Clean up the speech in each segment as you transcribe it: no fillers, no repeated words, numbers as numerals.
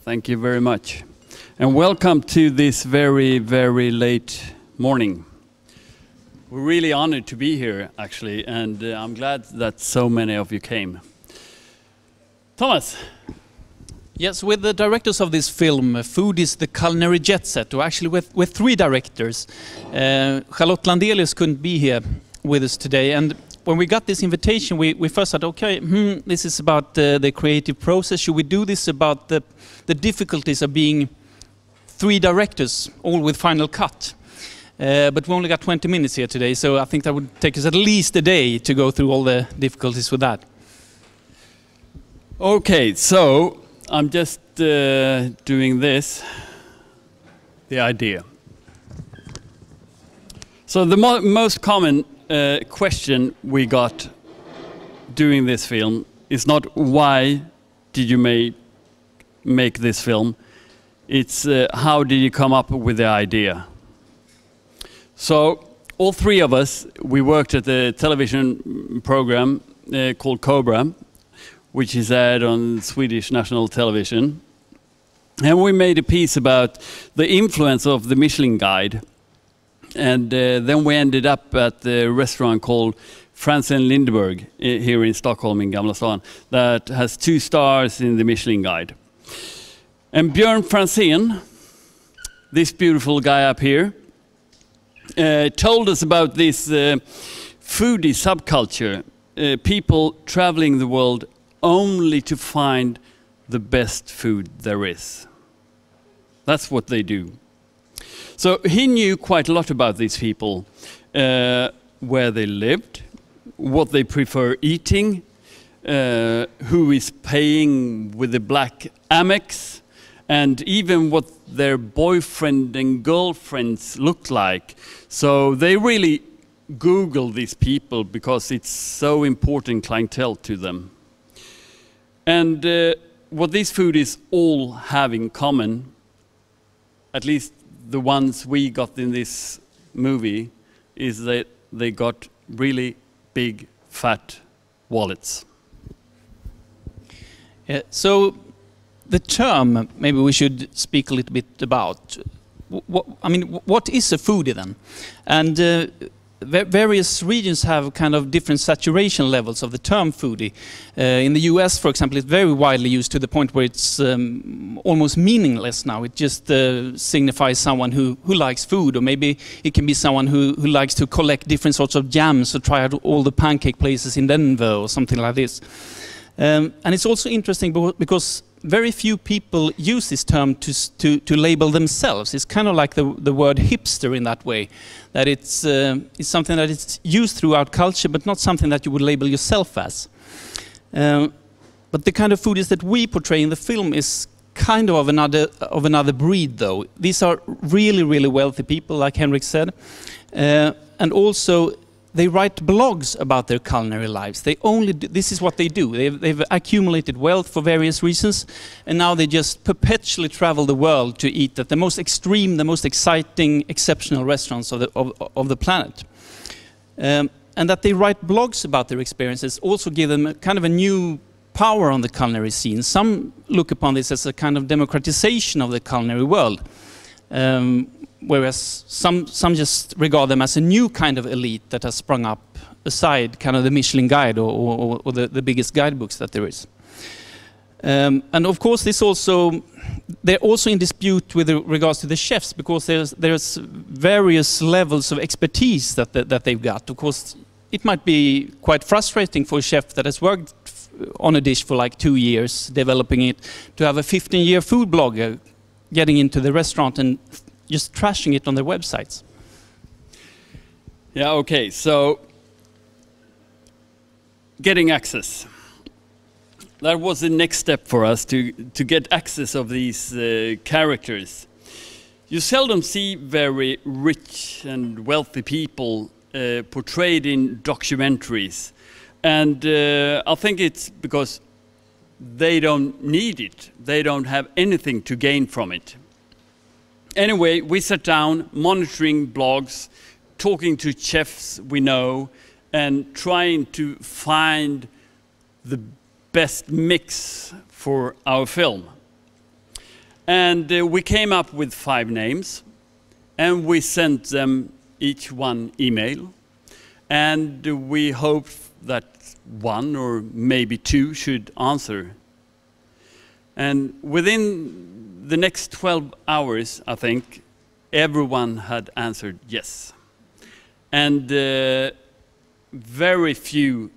Thank you very much. And welcome to this very, very late morning. We're really honored to be here, actually, and I'm glad that so many of you came. Thomas? Yes, with the directors of this film, Foodies, the Culinary Jetset, or actually with three directors. Charlotte Landelius couldn't be here with us today, and when we got this invitation, we first thought, okay, this is about the creative process. Should we do this about the difficulties of being three directors, all with Final Cut? But we only got 20 minutes here today, so I think that would take us at least a day to go through all the difficulties with that. Okay, so I'm just doing this, the idea. So the most common question we got doing this film is not why did you make this film, it's how did you come up with the idea. So all three of us, we worked at the television program called Cobra, which is aired on Swedish national television, and we made a piece about the influence of the Michelin Guide. And then we ended up at the restaurant called Franzen Lindeberg here in Stockholm, in Gamla stan, that has 2 stars in the Michelin Guide. And Björn Franzén, this beautiful guy up here, told us about this foodie subculture, people traveling the world only to find the best food there is. That's what they do. So he knew quite a lot about these people, where they lived, what they prefer eating, who is paying with the black Amex, and even what their boyfriend and girlfriends looked like. So they really Google these people because it's so important clientele to them. And what these foodies all have in common, at least the ones we got in this movie, is that they got really big, fat wallets. So the term, maybe we should speak a little bit about. What is a foodie then? And various regions have kind of different saturation levels of the term foodie. In the US, for example, it's very widely used to the point where it's almost meaningless now. It just signifies someone who likes food, or maybe it can be someone who likes to collect different sorts of jams or try out all the pancake places in Denver or something like this. And it's also interesting because very few people use this term to label themselves. It's kind of like the word hipster in that way, that it's something that is used throughout culture, but not something that you would label yourself as. But the kind of foodies that we portray in the film is kind of another breed, though. These are really, really wealthy people, like Henrik said, and also they write blogs about their culinary lives. This is what they do. They've accumulated wealth for various reasons, and now they just perpetually travel the world to eat at the most extreme, the most exciting, exceptional restaurants of the planet. And that they write blogs about their experiences also give them kind of a new power on the culinary scene. Some look upon this as a kind of democratization of the culinary world. Whereas some just regard them as a new kind of elite that has sprung up aside kind of the Michelin Guide or the biggest guidebooks that there is. And of course they're also in dispute with regards to the chefs, because there's various levels of expertise that they've got. Of course, it might be quite frustrating for a chef that has worked on a dish for like 2 years, developing it, to have a 15-year food blogger getting into the restaurant and just trashing it on their websites. Yeah, okay, so getting access. That was the next step for us to get access of these characters. You seldom see very rich and wealthy people portrayed in documentaries. And I think it's because they don't need it. They don't have anything to gain from it. Anyway, we sat down monitoring blogs, talking to chefs we know, and trying to find the best mix for our film. And we came up with 5 names, and we sent them each one email. And we hoped that 1 or maybe 2 should answer. And within the next 12 hours, I think, everyone had answered yes. And very few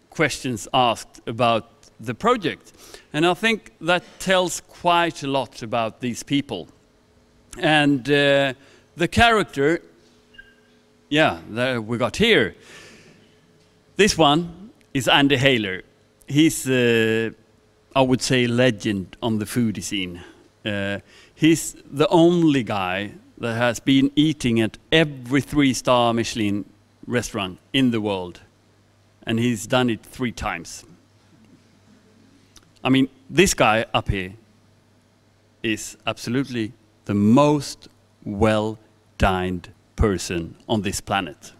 questions asked about the project. And I think that tells quite a lot about these people. And the character, yeah, that we got here. This one is Andy Haler. He's, I would say, legend on the foodie scene. He's the only guy that has been eating at every 3-star Michelin restaurant in the world. And he's done it 3 times. I mean, this guy up here is absolutely the most well-dined person on this planet.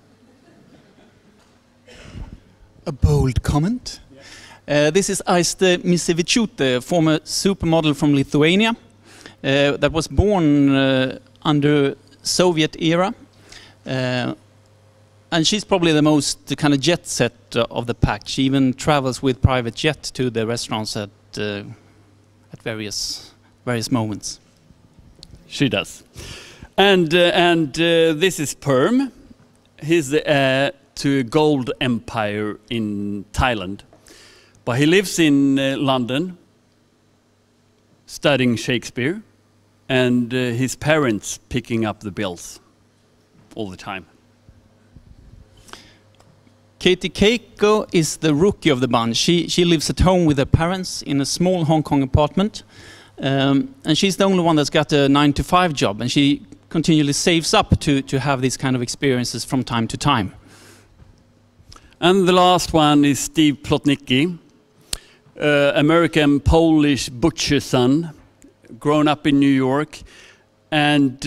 A bold comment. This is Aiste Misevičiūtė, former supermodel from Lithuania, that was born under Soviet era. And she's probably the most kind of jet set of the pack. She even travels with private jet to the restaurants at various moments. She does. And this is Perm. He's the heir to a gold empire in Thailand. But he lives in London, studying Shakespeare, and his parents picking up the bills all the time. Katie Keiko is the rookie of the bunch. She lives at home with her parents in a small Hong Kong apartment. And she's the only one that's got a 9-to-5 job. And she continually saves up to have these kind of experiences from time to time. And the last one is Steve Plotnicki, American-Polish butcher son, grown up in New York. And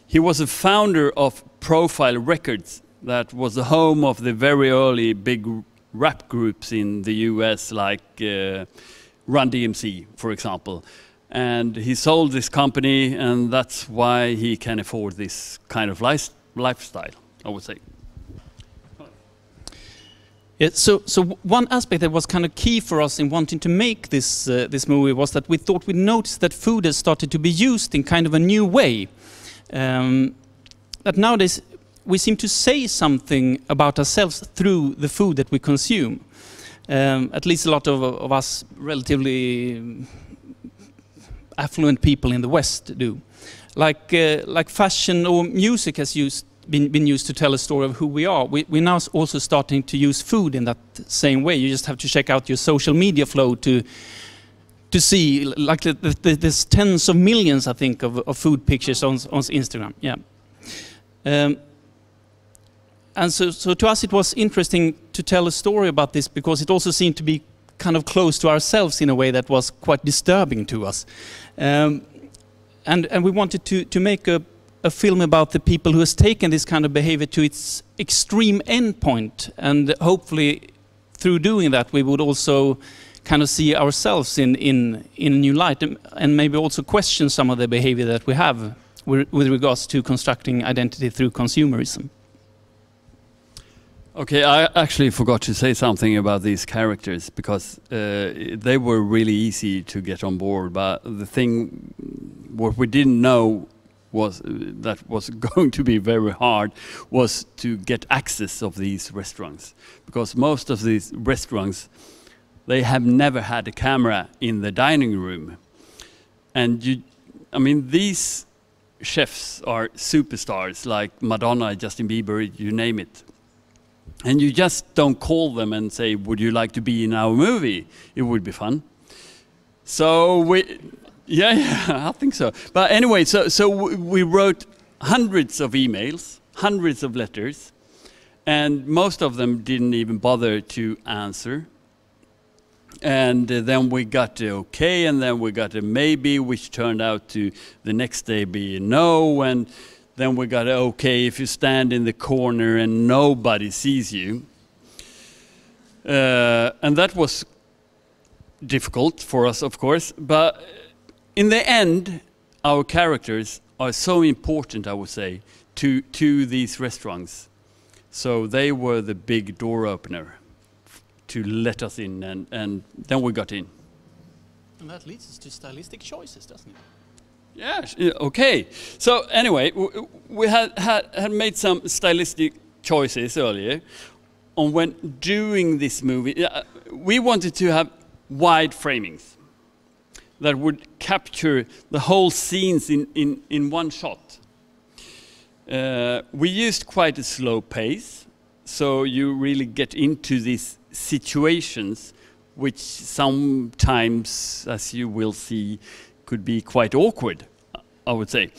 he was a founder of Profile Records. That was the home of the very early big rap groups in the US, like Run DMC, for example. And he sold this company, and that's why he can afford this kind of lifestyle, I would say. Yeah, so one aspect that was kind of key for us in wanting to make this movie was that we thought we noticed that food has started to be used in kind of a new way. That nowadays we seem to say something about ourselves through the food that we consume. At least a lot of us relatively affluent people in the West do. Like fashion or music has been used to tell a story of who we are. We're now also starting to use food in that same way. You just have to check out your social media flow to see, like there's tens of millions, I think, of food pictures on Instagram. Yeah. And so to us it was interesting to tell a story about this because it also seemed to be kind of close to ourselves in a way that was quite disturbing to us. And we wanted to make a film about the people who has taken this kind of behavior to its extreme endpoint, and hopefully through doing that we would also kind of see ourselves in a new light, and maybe also question some of the behavior that we have with regards to constructing identity through consumerism. Okay, I actually forgot to say something about these characters because they were really easy to get on board. But the thing, what we didn't know was that was going to be very hard was to get access of these restaurants, because most of these restaurants, they have never had a camera in the dining room, and I mean these chefs are superstars like Madonna, Justin Bieber, you name it. And you just don't call them and say, would you like to be in our movie? It would be fun. So yeah, I think so. But anyway, so we wrote hundreds of emails, hundreds of letters, and most of them didn't even bother to answer. And then we got the okay, and then we got a maybe, which turned out to the next day be a no, and then we got a okay if you stand in the corner and nobody sees you. And that was difficult for us, of course, but in the end, our characters are so important, I would say, to these restaurants. So they were the big door opener to let us in, and then we got in. And that leads us to stylistic choices, doesn't it? Yeah, okay. So anyway, we had made some stylistic choices earlier on when doing this movie. We wanted to have wide framings that would capture the whole scenes in one shot. We used quite a slow pace, so you really get into these situations, which sometimes, as you will see, could be quite awkward, I would say.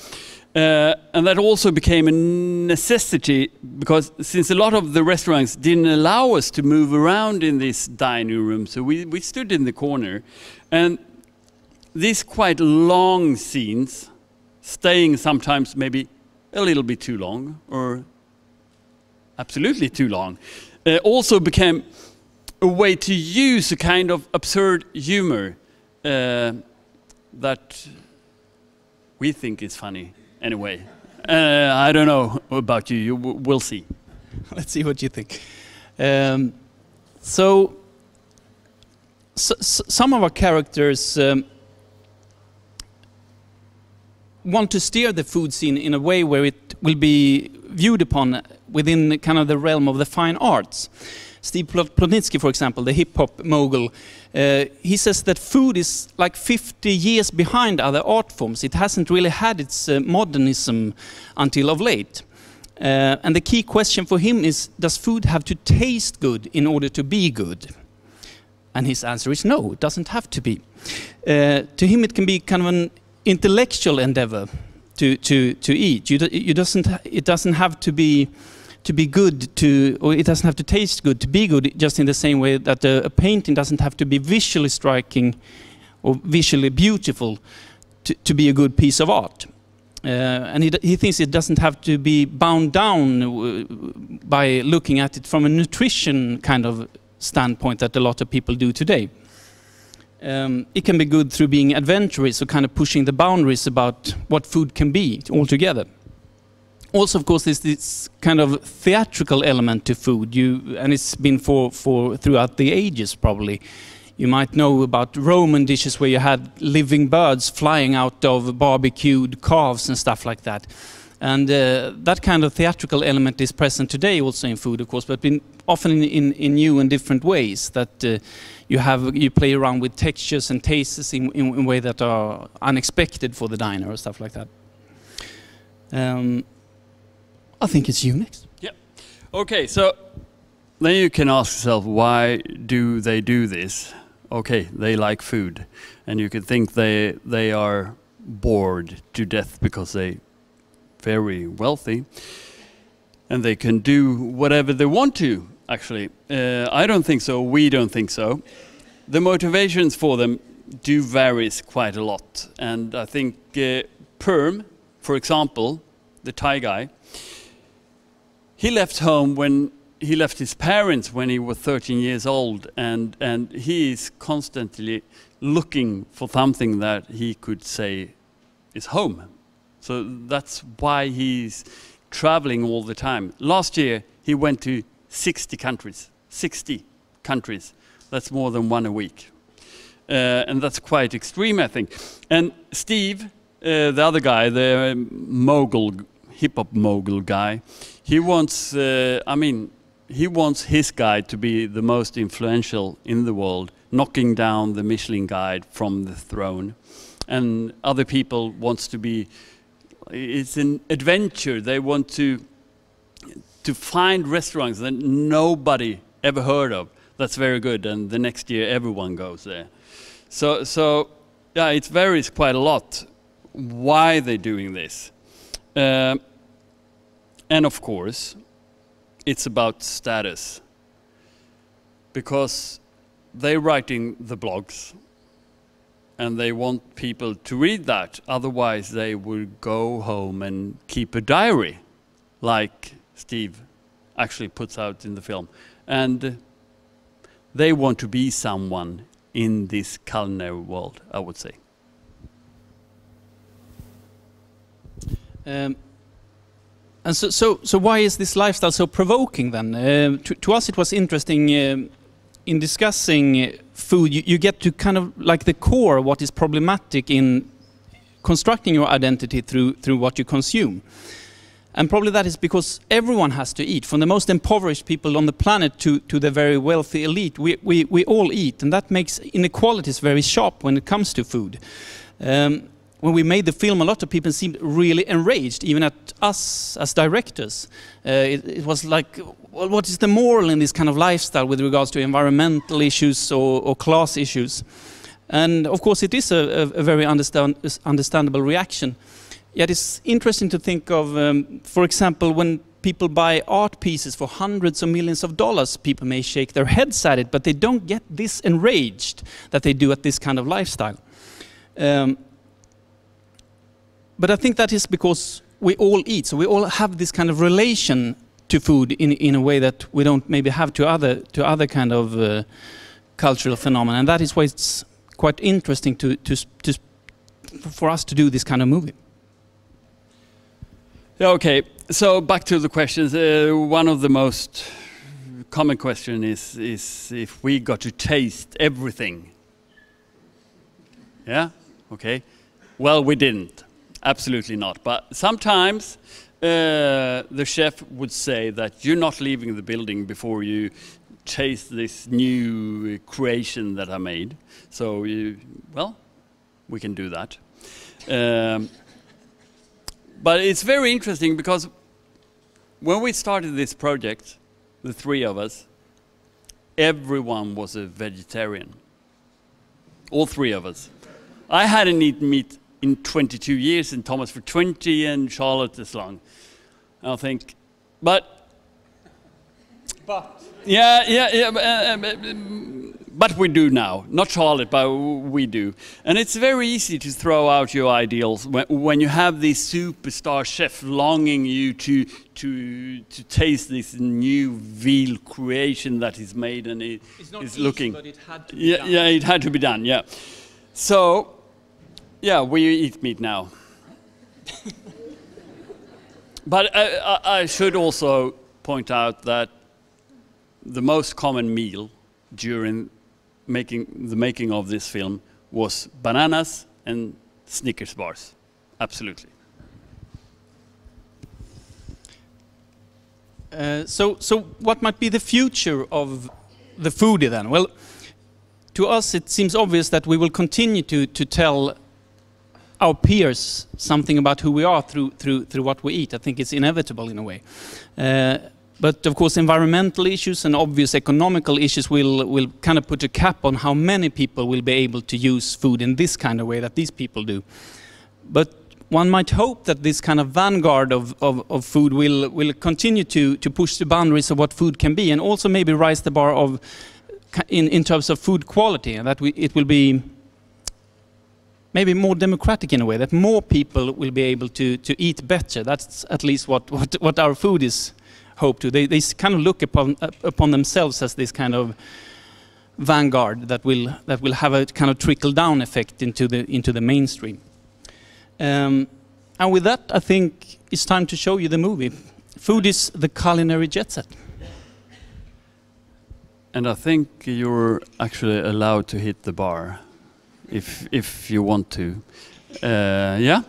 And that also became a necessity because since a lot of the restaurants didn't allow us to move around in this dining room, so we stood in the corner. And these quite long scenes, staying sometimes maybe a little bit too long or absolutely too long, also became a way to use a kind of absurd humor that we think is funny anyway. I don't know about you, we'll see. Let's see what you think. So some of our characters want to steer the food scene in a way where it will be viewed upon within kind of the realm of the fine arts. Steve Plotnitsky, for example, the hip-hop mogul, he says that food is like 50 years behind other art forms. It hasn't really had its modernism until of late. And the key question for him is, does food have to taste good in order to be good? And his answer is no, it doesn't have to be. To him it can be kind of an intellectual endeavor to eat. It doesn't have to be good or it doesn't have to taste good to be good, just in the same way that a painting doesn't have to be visually striking or visually beautiful to be a good piece of art. And he thinks it doesn't have to be bound down by looking at it from a nutrition kind of standpoint that a lot of people do today. It can be good through being adventurous, or kind of pushing the boundaries about what food can be altogether. Also, of course, there's this kind of theatrical element to food, and it's been for throughout the ages probably. You might know about Roman dishes where you had living birds flying out of barbecued calves and stuff like that. And that kind of theatrical element is present today also in food, of course, but often in new and different ways. That you play around with textures and tastes in ways that are unexpected for the diner or stuff like that. I think it's you next. Yeah. Okay, so then you can ask yourself, why do they do this? Okay, they like food, and you could think they are bored to death because they very wealthy, and they can do whatever they want to, actually. I don't think so, we don't think so. The motivations for them do varies quite a lot, and I think Perm, for example, the Thai guy, he left home when he left his parents when he was 13 years old, and he is constantly looking for something that he could say is home. So that's why he's traveling all the time. Last year, he went to 60 countries. 60 countries. That's more than one a week. And that's quite extreme, I think. And Steve, the other guy, the mogul, hip-hop mogul guy, he wants, he wants his guide to be the most influential in the world, knocking down the Michelin guide from the throne. And other people wants to be It's an adventure. They want to find restaurants that nobody ever heard of. That's very good, and the next year everyone goes there. So yeah, it varies quite a lot why they're doing this. And of course, it's about status. Because they're writing the blogs, and they want people to read that. Otherwise, they will go home and keep a diary, like Steve actually puts out in the film. And they want to be someone in this culinary world, I would say. And so why is this lifestyle so provoking then? To us it was interesting in discussing food. You get to kind of like the core of what is problematic in constructing your identity through what you consume. And probably that is because everyone has to eat. From the most impoverished people on the planet to the very wealthy elite, we all eat, and that makes inequalities very sharp when it comes to food. When we made the film, a lot of people seemed really enraged, even at us as directors. It was like, well, what is the moral in this kind of lifestyle with regards to environmental issues or class issues? And of course it is a very understandable reaction. Yet it's interesting to think of, for example, when people buy art pieces for hundreds of millions of dollars, people may shake their heads at it, but they don't get this enraged that they do at this kind of lifestyle. But I think that is because we all eat, so we all have this kind of relation to food in a way that we don't maybe have to other kind of cultural phenomena, and that is why it's quite interesting for us to do this kind of movie. Okay, so back to the questions. One of the most common questions is if we got to taste everything. Yeah? Okay. Well, we didn't. Absolutely not. But sometimes the chef would say that you're not leaving the building before you taste this new creation that I made. So, well, we can do that. But it's very interesting because when we started this project, the three of us, everyone was a vegetarian. All three of us. I hadn't eaten meat in 22 years, and Thomas for 20, and Charlotte as long. I think, but but we do now. Not Charlotte, but we do. And it's very easy to throw out your ideals when you have this superstar chef longing you to taste this new veal creation that is made, and it's not easy, looking. But it had to be done. Yeah, it had to be done. Yeah. So, yeah, we eat meat now. But I should also point out that the most common meal during the making of this film was bananas and Snickers bars. Absolutely. So what might be the future of the foodie then? Well, to us it seems obvious that we will continue to tell our peers something about who we are through what we eat. I think it's inevitable in a way. But of course environmental issues and obvious economical issues will kind of put a cap on how many people will be able to use food in this kind of way that these people do. But one might hope that this kind of vanguard of food will continue to push the boundaries of what food can be, and also maybe rise the bar in terms of food quality, and that it will be maybe more democratic in a way, that more people will be able to eat better. That's at least what our foodies hope to. They kind of look upon themselves as this kind of vanguard that will have a kind of trickle down effect into the mainstream. And with that, I think it's time to show you the movie, Foodies, the Culinary Jetset. And I think you're actually allowed to hit the bar if you want to. Yeah.